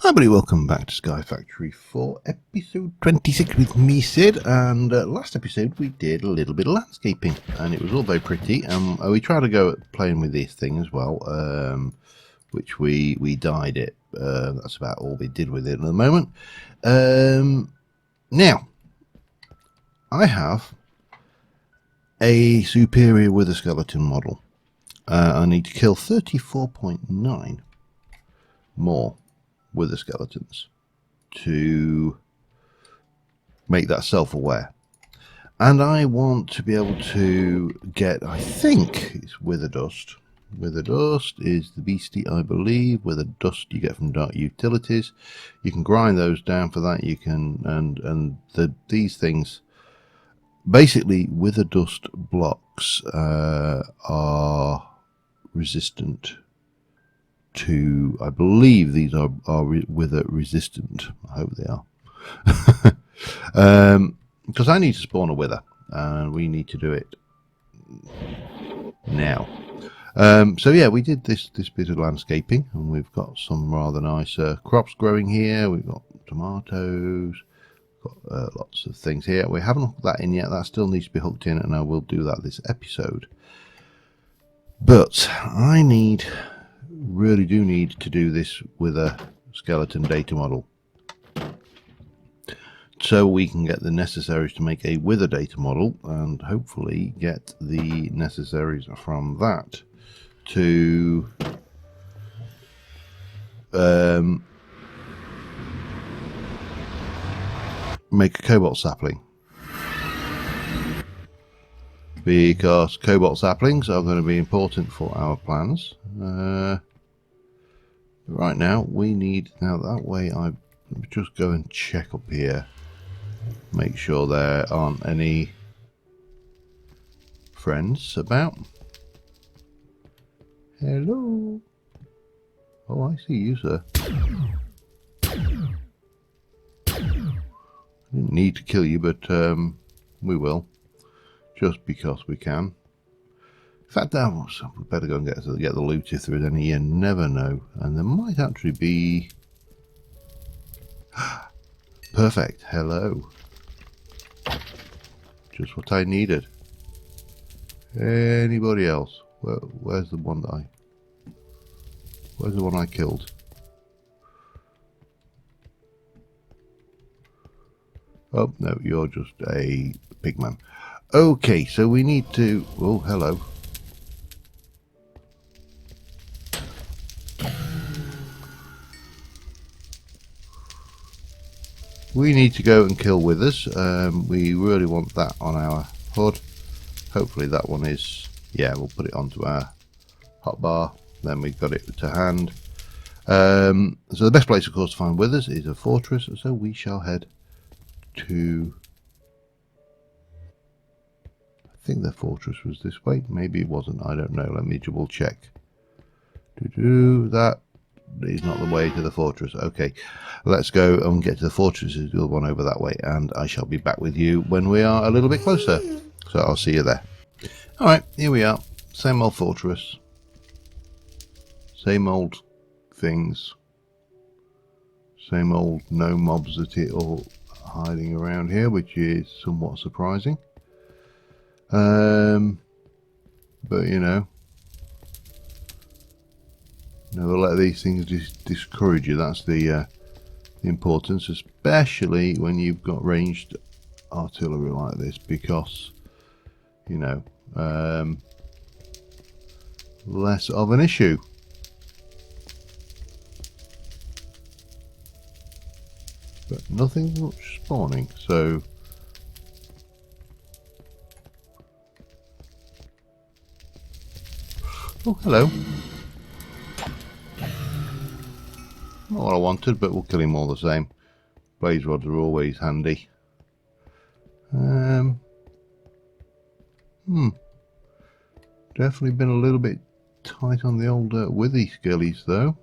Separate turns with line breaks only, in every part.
Hi everybody, welcome back to Sky Factory for episode 26 with me, Sid, and last episode we did a little bit of landscaping and it was all very pretty. We tried to go at playing with this thing as well, which we dyed it. That's about all we did with it at the moment. Now, I have a superior wither skeleton model. I need to kill 34.9 more wither skeletons to make that self-aware, and I want to be able to get, I think it's wither dust. Wither dust is the beastie, I believe. Wither dust you get from dark utilities. You can grind those down for that. You can, and these things basically, wither dust blocks are resistant to, I believe these are wither resistant. I hope they are. Because I need to spawn a wither and we need to do it now. So yeah, we did this bit of landscaping and we've got some rather nice crops growing here. We've got tomatoes, got lots of things here. We haven't hooked that in yet. That still needs to be hooked in, and I will do that this episode. But I really do need to do this with a skeleton data model, so we can get the necessaries to make a wither data model and hopefully get the necessaries from that to make a cobalt sapling, because cobalt saplings are going to be important for our plans. Right now we need, now that way I just go and check up here, make sure there aren't any friends about. Hello. Oh, I see you, sir. I didn't need to kill you, but we will, just because we can. In fact, we better go and get the loot if there is any. You never know, and there might actually be. Perfect. Hello. Just what I needed. Anybody else? Where's the one that Where's the one I killed? Oh no, you're just a pigman. Okay, so we need to. Oh, hello. We need to go and kill withers. We really want that on our HUD. Hopefully that one is, yeah, we'll put it onto our hotbar. Then we've got it to hand. So the best place, of course, to find withers is a fortress. So we shall head to, I think the fortress was this way. Maybe it wasn't. I don't know. Let me double check. That is not the way to the fortress. Okay, let's go and get to the fortress. There's the other one over that way, and I shall be back with you when we are a little bit closer. So I'll see you there. Alright, here we are. Same old fortress. Same old things. Same old no mobs at it all hiding around here, which is somewhat surprising. But you know, never let these things discourage you. That's the importance, especially when you've got ranged artillery like this, because you know, less of an issue. But nothing much spawning, so oh, hello. Not what I wanted, but we'll kill him all the same. Blaze rods are always handy. Definitely been a little bit tight on the old withy skillies though.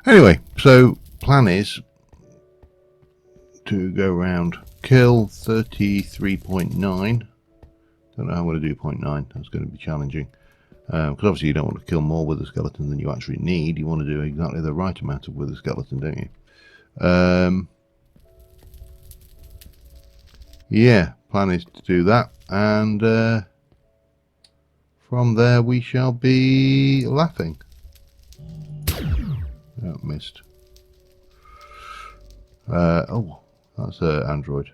Anyway, so plan is to go around, kill 33.9. Don't know how I'm going to do 0.9. That's going to be challenging. Because obviously you don't want to kill more wither skeleton than you actually need. You want to do exactly the right amount of wither skeleton, don't you? Yeah, plan is to do that, and from there we shall be laughing. Oh, missed. Oh, that's Android.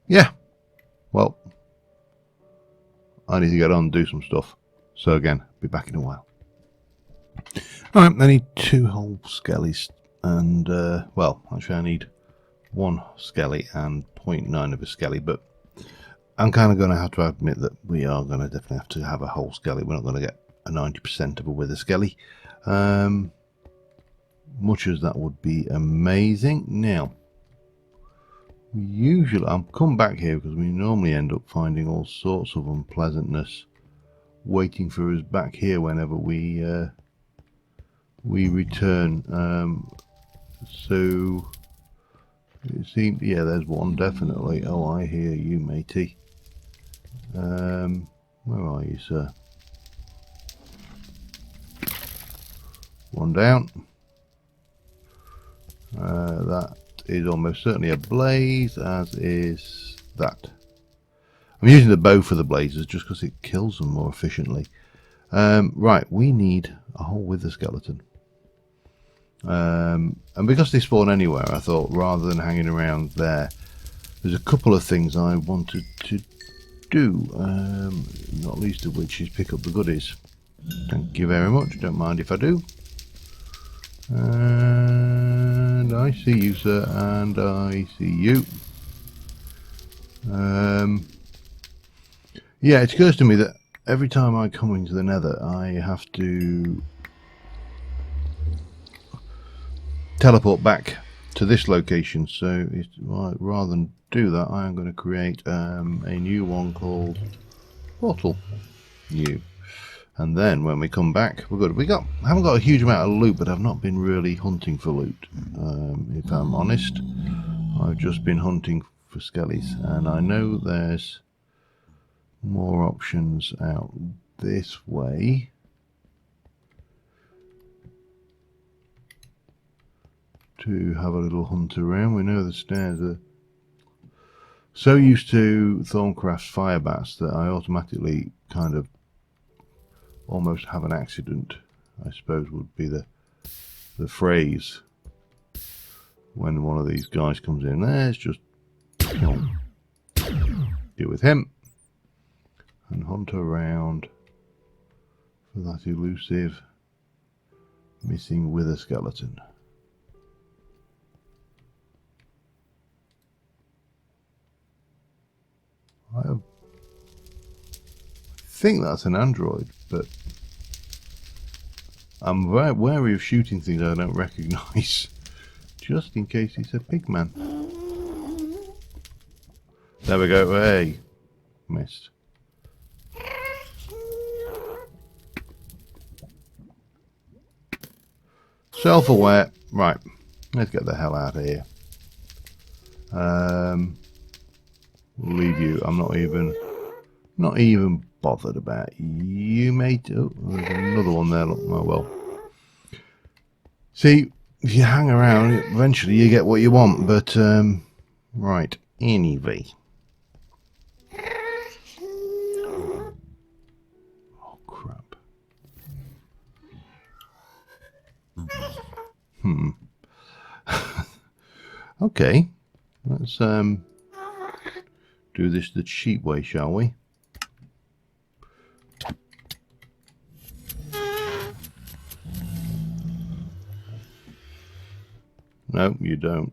Yeah. Well, I need to get on and do some stuff. So again, be back in a while. Alright, I need 2 whole skellies, and well, actually I need 1 skelly and 0.9 of a skelly, but I'm kind of going to have to admit that we are going to definitely have to have a whole skelly. We're not going to get a 90% of a wither skelly. Much as that would be amazing. Now, usually I'll come back here because we normally end up finding all sorts of unpleasantness waiting for us back here whenever we return. So it seems, yeah, there's one definitely. Oh, I hear you, matey. Where are you, sir? One down. That is almost certainly a blaze, as is that. I'm using the bow for the blazes just because it kills them more efficiently. Right, we need a whole wither skeleton. And because they spawn anywhere, I thought rather than hanging around there, there's a couple of things I wanted to do, not least of which is pick up the goodies. Thank you very much, don't mind if I do. And I see you, sir, and I see you. Yeah, it occurs to me that every time I come into the nether, I have to teleport back to this location. So rather than do that, I am going to create a new one called Portal New. And then when we come back, we're good. I haven't got a huge amount of loot, but I've not been really hunting for loot. If I'm honest, I've just been hunting for skellies, and I know there's more options out this way. To have a little hunt around. We know the stairs are so used to Thorncraft's fire bats that I automatically kind of almost have an accident, I suppose would be the phrase, when one of these guys comes in. Let's just deal with him and hunt around for that elusive missing wither skeleton. I think that's an android, but I'm very wary of shooting things I don't recognise, just in case it's a pigman. There we go. Hey, missed. Self-aware. Right, let's get the hell out of here. We'll leave you. I'm not even bothered about you, mate. Oh, there's another one there. Look, oh well. See, if you hang around, eventually you get what you want. But right, anyway. Oh crap. Okay, let's do this the cheap way, shall we? No, you don't.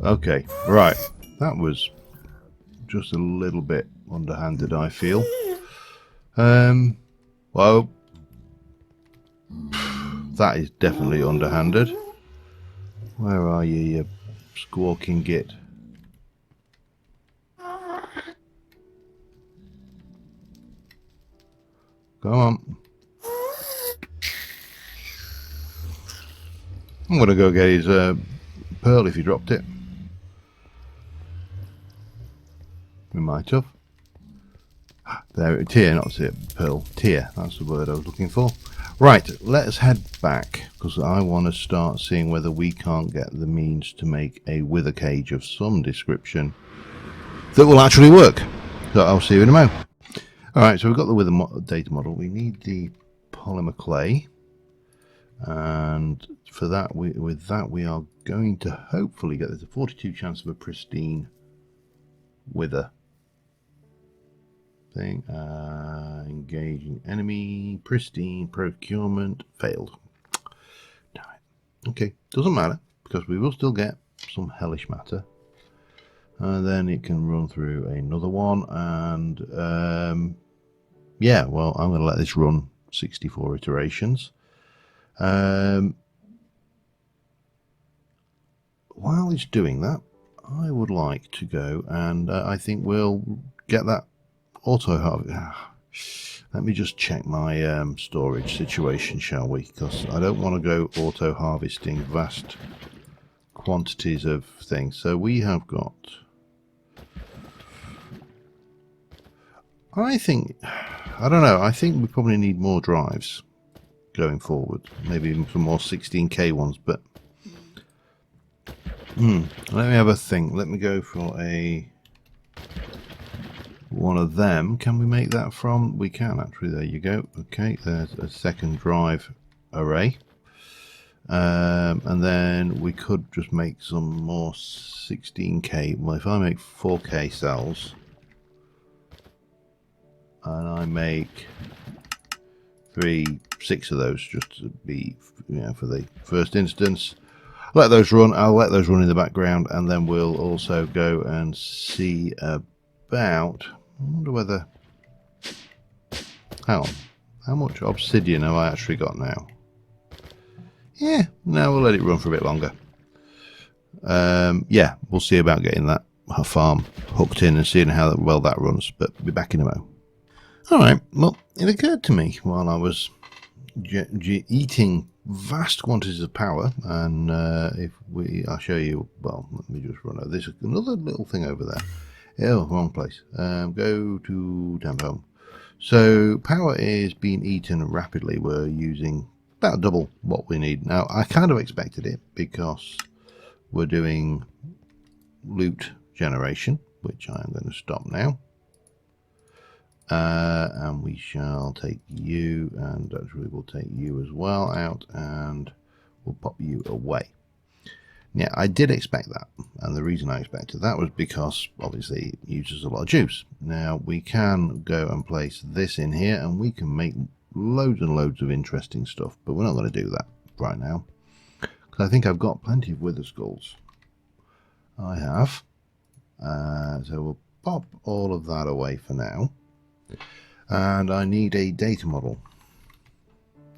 Okay, right. That was just a little bit underhanded, I feel. Well, that is definitely underhanded. Where are you, you squawking git? Come on. I'm going to go get his pearl if he dropped it. We might have. There, tear, not tear, pearl. Tear, that's the word I was looking for. Right, let's head back, because I want to start seeing whether we can't get the means to make a wither cage of some description that will actually work. So I'll see you in a moment. Alright, so we've got the wither data model. We need the polymer clay. And for that, with that, we are going to hopefully get there's a 42 chance of a pristine wither thing. Engaging enemy, pristine, procurement, failed. Damn it. Okay, doesn't matter, because we will still get some hellish matter. And then it can run through another one, and yeah, well, I'm going to let this run 64 iterations. While it's doing that, I would like to go and I think we'll get that auto harvest. Let me just check my storage situation, shall we? Because I don't want to go auto harvesting vast quantities of things. So we have got, I don't know, I think we probably need more drives going forward. Maybe even some more 16K ones, but let me have a think. Let me go for one of them. Can we make that from? We can actually. There you go. Okay, there's a second drive array. And then we could just make some more 16K. Well, if I make 4K cells and I make 6 of those, just to be, for the first instance, let those run. I'll let those run in the background, and then we'll also go and see about. I wonder whether. Hang on, how much obsidian have I actually got now? Yeah, no, we'll let it run for a bit longer. Yeah, we'll see about getting that farm hooked in and seeing how well that runs, but be back in a moment. Alright, well, it occurred to me while I was eating vast quantities of power, and I'll show you, well, let me just run over. There's another little thing over there. Oh, wrong place. Go to temp home. So power is being eaten rapidly. We're using about double what we need. Now, I kind of expected it because we're doing loot generation, which I am going to stop now. And we shall take you, and actually we'll take you as well out, and we'll pop you away. Yeah, I did expect that, and the reason I expected that was because obviously it uses a lot of juice. Now we can go and place this in here, and we can make loads and loads of interesting stuff, but we're not going to do that right now, because I think I've got plenty of wither skulls. I have. So we'll pop all of that away for now. And I need a data model.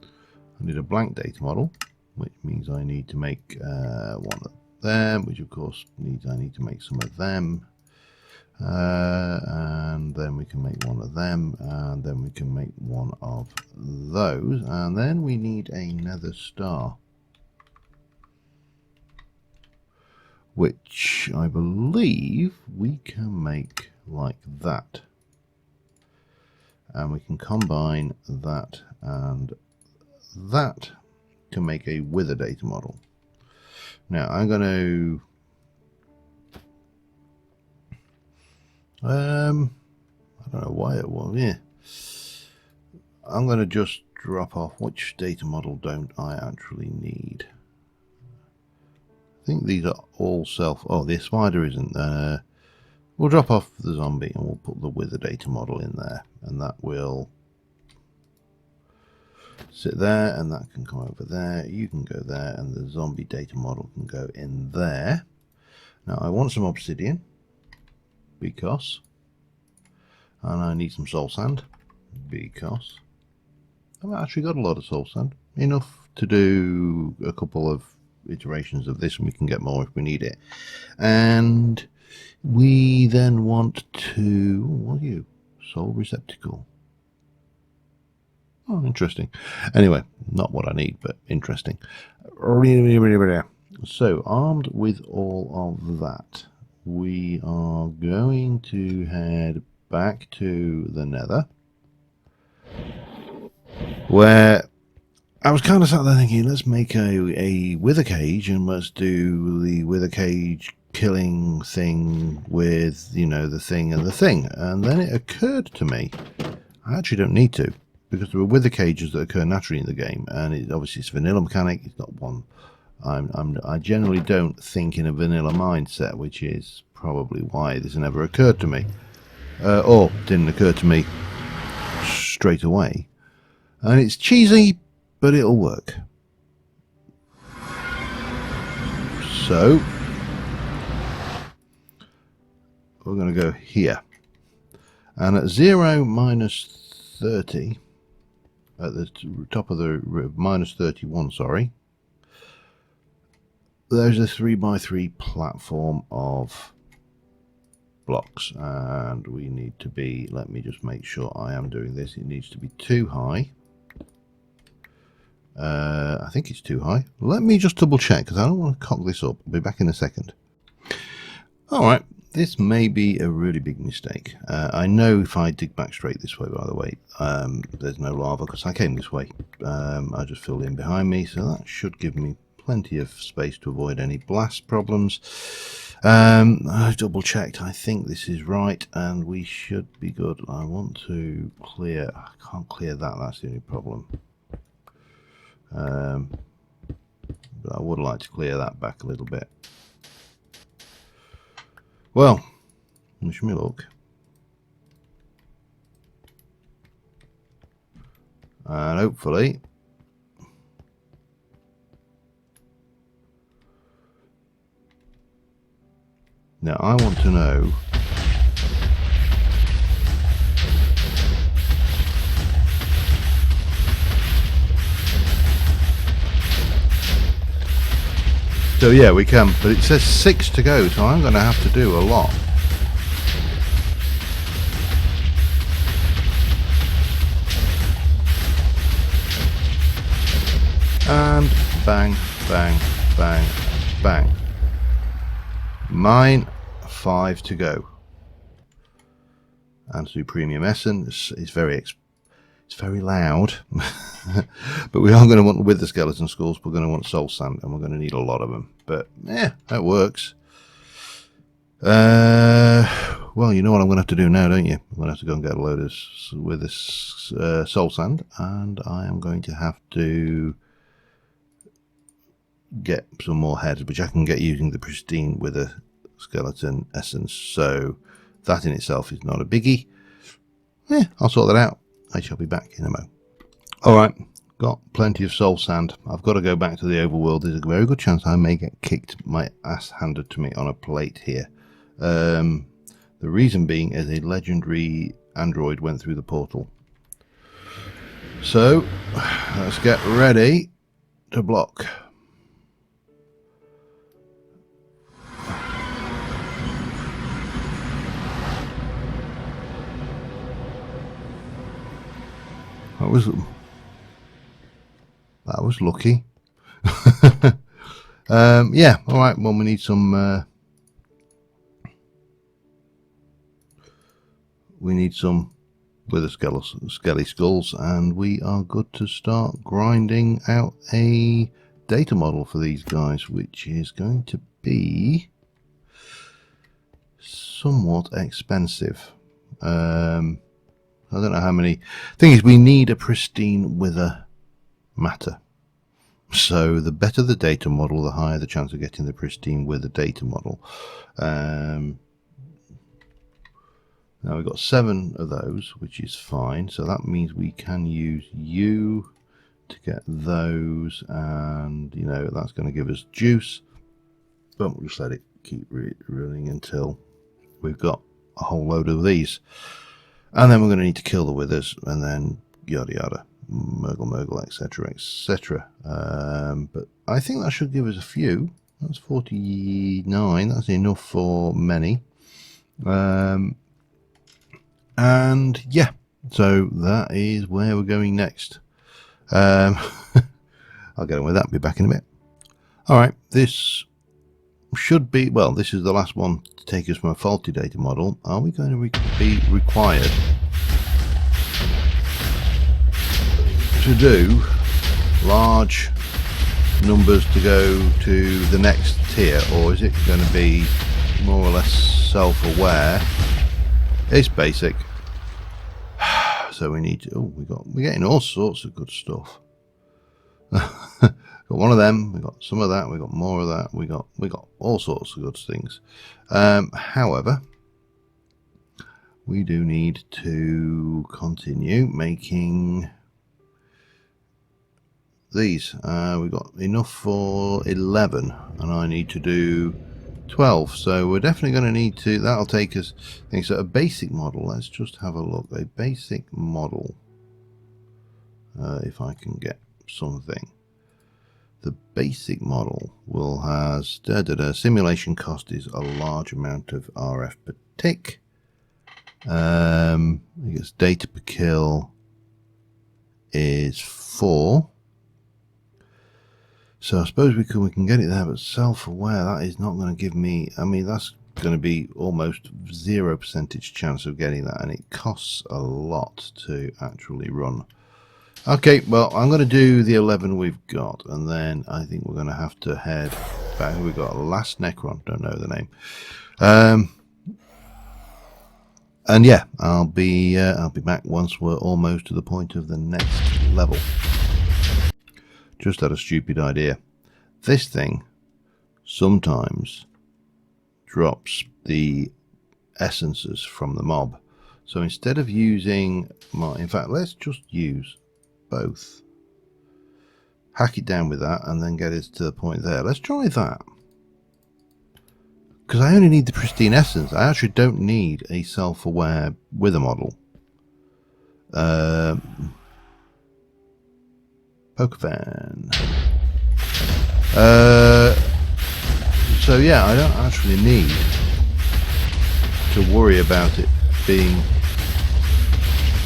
I need a blank data model, which means I need to make one of them, which of course means I need to make some of them. And then we can make one of them, and then we can make one of those, and then we need a nether star, which I believe we can make like that. And we can combine that and that to make a wither data model. Now I'm going to I don't know why it was. Yeah, I'm going to just drop off which data model don't I actually need. I think these are all self. Oh, the spider isn't. We'll drop off the zombie and we'll put the wither data model in there, and that will sit there, and that can come over there. You can go there, and the zombie data model can go in there. Now I want some obsidian because, and I need some soul sand because I've actually got a lot of soul sand, enough to do a couple of iterations of this, and we can get more if we need it. And we then want to, what are you? Soul receptacle. Oh, interesting. Anyway, not what I need, but interesting. So, armed with all of that, we are going to head back to the Nether, where I was kind of sat there thinking, let's make a wither cage and let's do the wither cage killing thing with, you know, the thing and the thing. And then it occurred to me, I actually don't need to, because there are wither cages that occur naturally in the game, and obviously it's a vanilla mechanic. It's not one. I generally don't think in a vanilla mindset, which is probably why this never occurred to me, or didn't occur to me straight away. And it's cheesy, but it'll work. So we're going to go here, and at 0 minus 30, at the top of the minus 31, sorry, there's a 3x3 platform of blocks, and we need to be, let me just make sure I am doing this, it needs to be too high. I think it's too high. Let me just double check, because I don't want to cock this up. I'll be back in a second. Alright, this may be a really big mistake. I know if I dig back straight this way, by the way, there's no lava, because I came this way. I just filled in behind me, so that should give me plenty of space to avoid any blast problems. I've double checked. I think this is right, and we should be good. I want to clear. I can't clear that. That's the only problem. But I would like to clear that back a little bit. Well, wish me luck. And hopefully now I want to know so yeah, we can, but it says 6 to go, so I'm going to have to do a lot. And bang, bang, bang, bang. Mine, 5 to go. And Supremium Essence is very loud. But we are going to want with the skeleton skulls, we're going to want soul sand, and we're going to need a lot of them. But yeah, that works. Well, you know what I'm going to have to do now, don't you? I'm going to have to go and get a load of with this soul sand, and I am going to have to get some more heads, which I can get using the pristine with a skeleton essence. So that in itself is not a biggie. Yeah, I'll sort that out. I shall be back in a mo. Alright, got plenty of soul sand. I've got to go back to the overworld. There's a very good chance I may get kicked, my ass handed to me on a plate here. The reason being is a legendary android went through the portal. So, let's get ready to block. That was lucky. Yeah, alright, well we need some wither skelly skulls, and we are good to start grinding out a data model for these guys, which is going to be somewhat expensive. I don't know how many. Thing is, we need a pristine wither matter. So the better the data model, the higher the chance of getting the pristine wither data model. Now we've got 7 of those, which is fine. So that means we can use you to get those, and you know that's going to give us juice. But we'll just let it keep running until we've got a whole load of these. And then we're going to need to kill the withers, and then yada yada, Murgle, etc, etc. But I think that should give us a few. That's 49. That's enough for many. And yeah, So that is where we're going next. I'll get on with that, be back in a bit. Alright, this should be, well, this is the last one to take us from a faulty data model. Are we going to be required to do large numbers to go to the next tier, or is it going to be more or less self-aware? It's basic. So we need to, we're getting all sorts of good stuff. Got one of them, we got some of that, we got more of that, we got all sorts of good things. However, we do need to continue making these. We've got enough for 11 and I need to do 12, so we're definitely going to need to, that'll take us, I think, so a basic model. Let's just have a look. A basic model, if I can get something. The basic model will has simulation cost is a large amount of RF per tick. I guess data per kill is 4. So I suppose we can get it there, but self-aware, that is not going to give me, I mean, that's going to be almost 0% chance of getting that, and it costs a lot to actually run. Okay, well, I'm going to do the 11 we've got, and then I think we're going to have to head back. We've got last Necron, don't know the name. And yeah, I'll be back once we're almost to the point of the next level. Just had a stupid idea. This thing sometimes drops the essences from the mob. So instead of using in fact, let's just use both. Hack it down with that and then get us to the point there. Let's try that. Because I only need the pristine essence. I actually don't need a self-aware wither model. Pokefan. So yeah, I don't actually need to worry about it being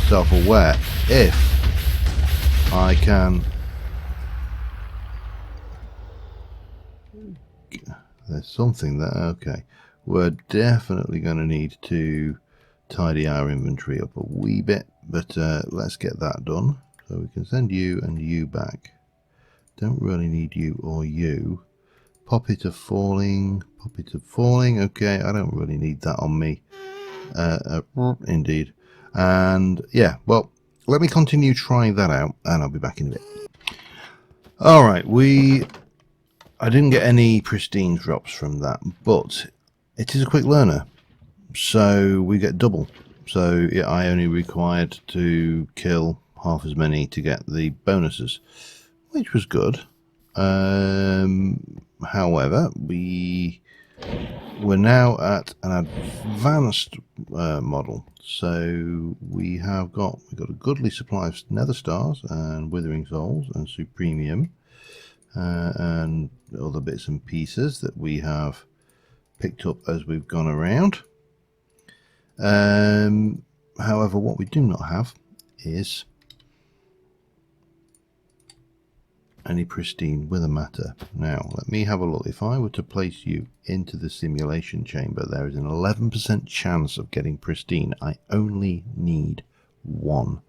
self-aware if I can. There's something there. Okay, we're definitely going to need to tidy our inventory up a wee bit, but let's get that done. So we can send you and you back. Don't really need you or you. Poppy of falling. Okay, I don't really need that on me. Indeed. And yeah, well, let me continue trying that out and I'll be back in a bit. Alright, I didn't get any pristine drops from that, but it is a quick learner. So we get double. So yeah, I only required to kill half as many to get the bonuses, which was good. However, we're now at an advanced model, so we've got a goodly supply of nether stars and withering souls and supremium and other bits and pieces that we have picked up as we've gone around. However, what we do not have is any pristine wither matter. Now, let me have a look. If I were to place you into the simulation chamber, there is an 11% chance of getting pristine. I only need 1.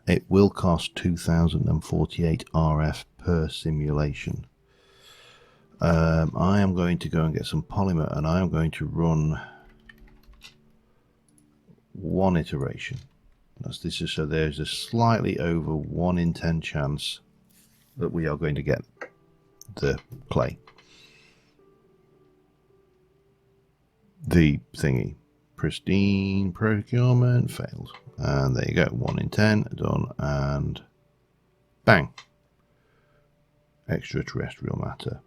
It will cost 2048 RF per simulation. I am going to go and get some polymer, and I am going to run 1 iteration. This is so there's a slightly over 1 in 10 chance that we are going to get the clay. The thingy. Pristine procurement failed. And there you go. 1 in 10 done, and bang. Extraterrestrial matter.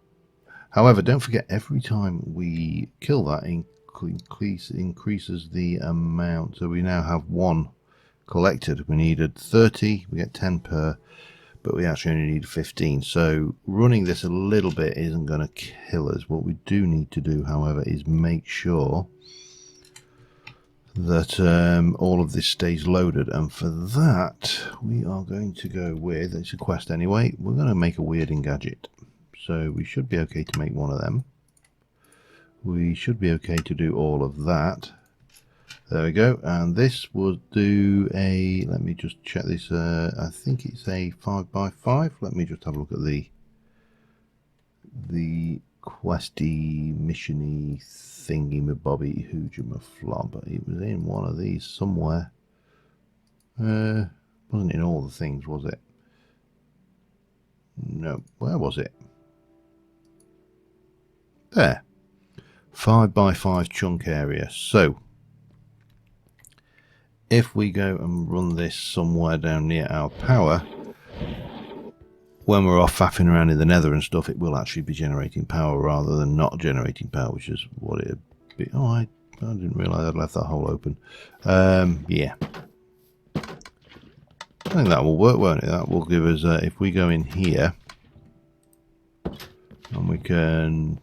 However, don't forget, every time we kill that, increases the amount. So we now have 1 collected. We needed 30. We get 10 per. But we actually only need 15, so running this a little bit isn't going to kill us. What we do need to do, however, is make sure that all of this stays loaded, and for that we are going to go with, it's a quest anyway, we're going to make a weirding gadget. So we should be okay to make one of them. We should be okay to do all of that. There we go. And this will do a, let me just check this, I think it's a 5x5. Let me just have a look at the questy missiony thingy mabobby hoojama flob. It was in one of these somewhere. Wasn't in all the things, was it? No, where was it? There. 5x5 chunk area. So if we go and run this somewhere down near our power, when we're off faffing around in the nether and stuff, it will actually be generating power rather than not generating power, which is what it'd be. Oh, I didn't realise I'd left that hole open. Yeah. I think that will work, won't it? That will give us, if we go in here, and we can...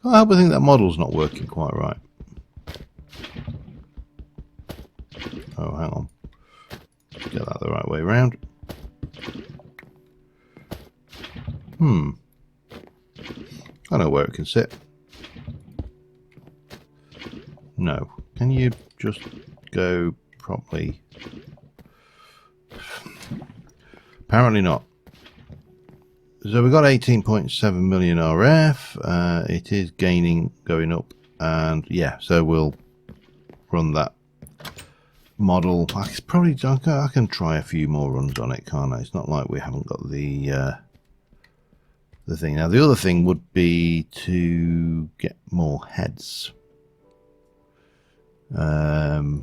I think that model's not working quite right. Oh, hang on. Get that the right way around. I know where it can sit. No. Can you just go properly? Apparently not. So we've got 18.7 million RF. It is gaining, going up, and yeah, so we'll run that model. I can try a few more runs on it, can't I? It's not like we haven't got the thing. Now the other thing would be to get more heads. So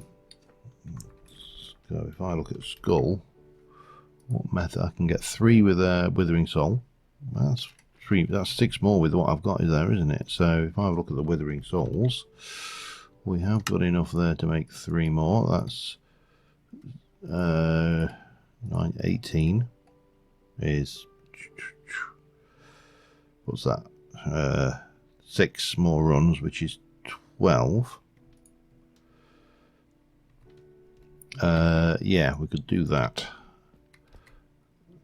if I look at skull, what method I can get 3 with a withering soul. That's 3. That's 6 more with what I've got is there, isn't it? So if I look at the withering souls, we have got enough there to make 3 more. That's 18 is, what's that? 6 more runs, which is 12. Yeah, we could do that.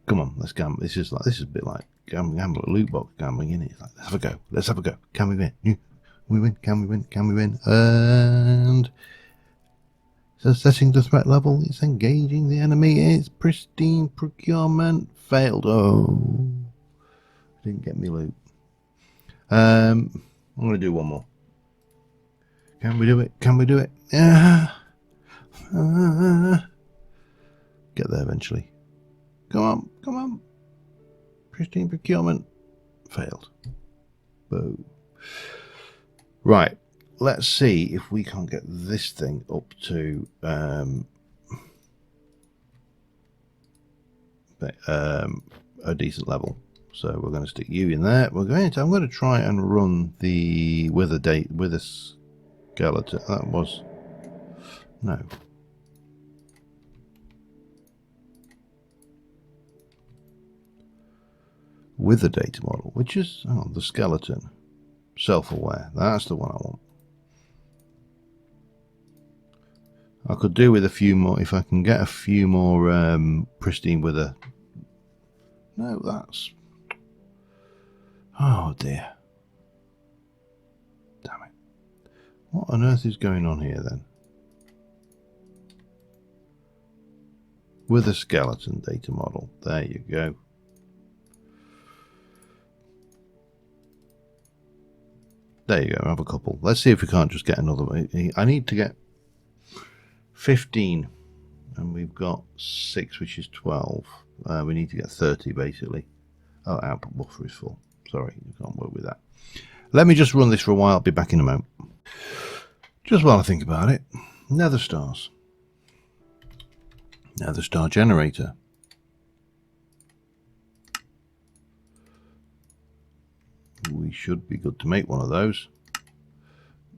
Come on, let's gamble. This is a bit like gamble at loot box gambling, isn't it? It's like, let's have a go. Let's have a go. Can we win? We win. Can we win? Can we win? And so setting the threat level. It's engaging the enemy. It's pristine procurement. Failed. Oh, didn't get me loot. I'm going to do one more. Can we do it? Can we do it? Yeah. Get there eventually. Come on, come on. Pristine procurement. Failed. Boo. Right. Let's see if we can't get this thing up to a decent level. So we're going to stick you in there. I'm going to try and run the wither skeleton. That was no. With the data model, which is the skeleton, self-aware. That's the one I want. I could do with a few more if I can get a few more pristine wither. No, that's, oh dear, damn it! What on earth is going on here then? With a skeleton data model. There you go. There you go, have a couple. Let's see if we can't just get another one. I need to get 15, and we've got 6, which is 12. We need to get 30, basically. Oh, output buffer is full. Sorry, you can't work with that. Let me just run this for a while. I'll be back in a moment. Just while I think about it. Nether stars. Nether star generator. We should be good to make one of those.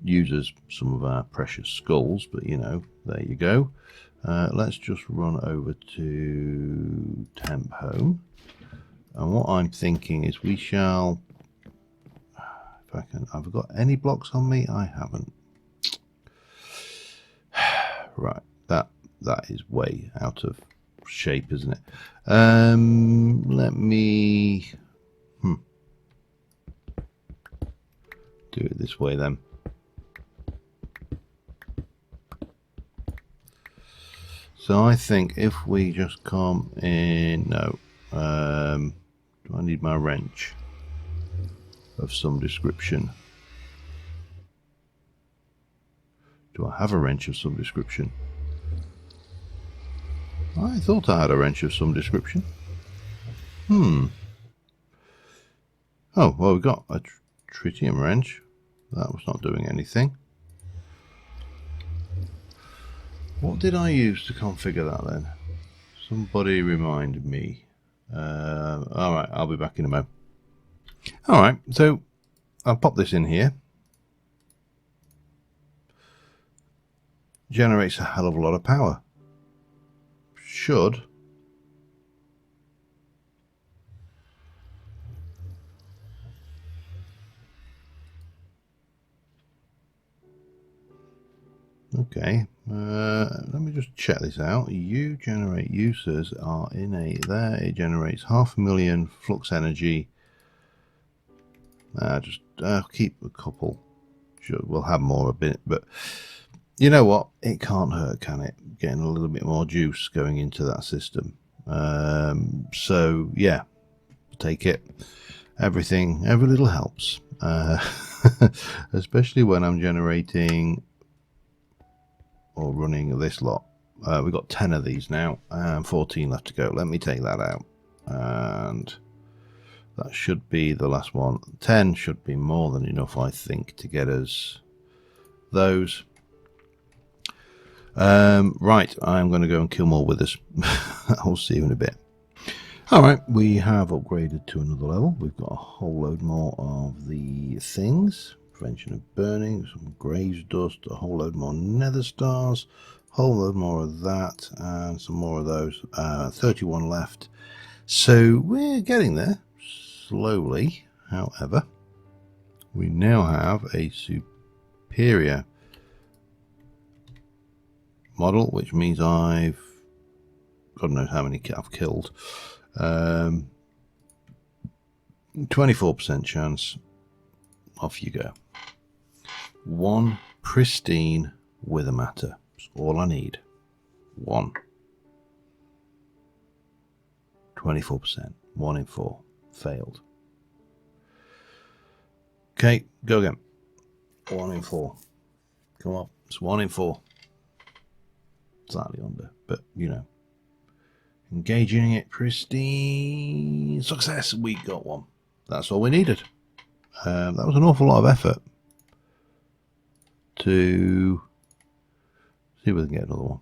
Uses some of our precious skulls, but you know, there you go. Let's just run over to temp home And what I'm thinking is we shall, if I can, have I got any blocks on me? I haven't. Right, that is way out of shape, isn't it? Let me do it this way then. So I think if we just come in, no, do I need my wrench of some description? Do I have a wrench of some description? I thought I had a wrench of some description. Oh, well, we got a tritium wrench. That was not doing anything. What did I use to configure that then? Somebody remind me. Alright, I'll be back in a moment. Alright, so I'll pop this in here. Generates a hell of a lot of power. Should. Okay, let me just check this out. You generate users are in a there. It generates 500,000 flux energy. Just keep a couple. Sure, we'll have more a bit, but you know what? It can't hurt, can it? Getting a little bit more juice going into that system. So yeah, take it. Every little helps. Especially when I'm generating or running this lot. We've got 10 of these now and 14 left to go. Let me take that out, and that should be the last one. 10 should be more than enough, I think, to get us those. Right, I'm going to go and kill more withers. I'll see you in a bit. Alright, we have upgraded to another level. We've got a whole load more of the things. Prevention of burning, some graze dust, a whole load more nether stars, a whole load more of that, and some more of those. 31 left. So we're getting there slowly. However, we now have a superior model, which means I've God knows how many I've killed. 24% chance. Off you go. One pristine wither matter. That's all I need. One. 24%. 1 in 4. Failed. Okay, go again. 1 in 4. Come on. It's 1 in 4. Slightly under, but you know. Engaging it, pristine success. We got one. That's all we needed. That was an awful lot of effort to see if we can get another one.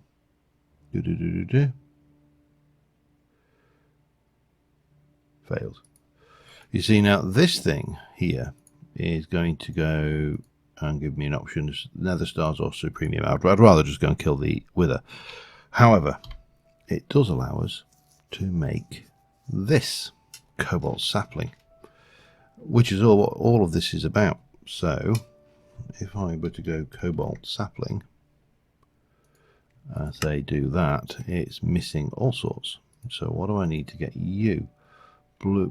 Failed. You see, now this thing here is going to go and give me an option: nether stars or supremium. I'd rather just go and kill the wither. However, it does allow us to make this cobalt sapling, which is all of this is about. So if I were to go cobalt sapling, as they do that, it's missing all sorts. So what do I need to get you?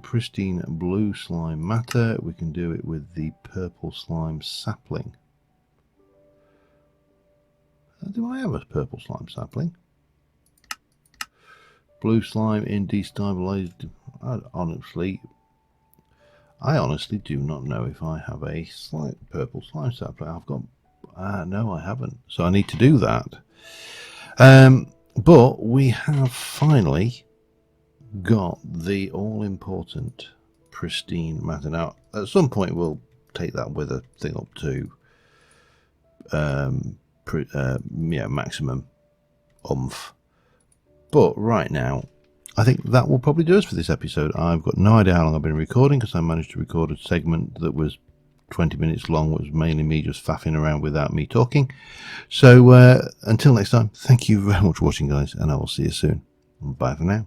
Pristine blue slime matter. We can do it with the purple slime sapling. Do I have a purple slime sapling? Blue slime in destabilized. I honestly do not know if I have a slight purple slime sapling. I've got no, I haven't. So I need to do that. But we have finally got the all-important pristine matter. Now, at some point, we'll take that wither thing up to maximum oomph. But right now, I think that will probably do us for this episode. I've got no idea how long I've been recording, because I managed to record a segment that was 20 minutes long. It was mainly me just faffing around without me talking. So until next time, thank you very much for watching, guys, and I will see you soon. Bye for now.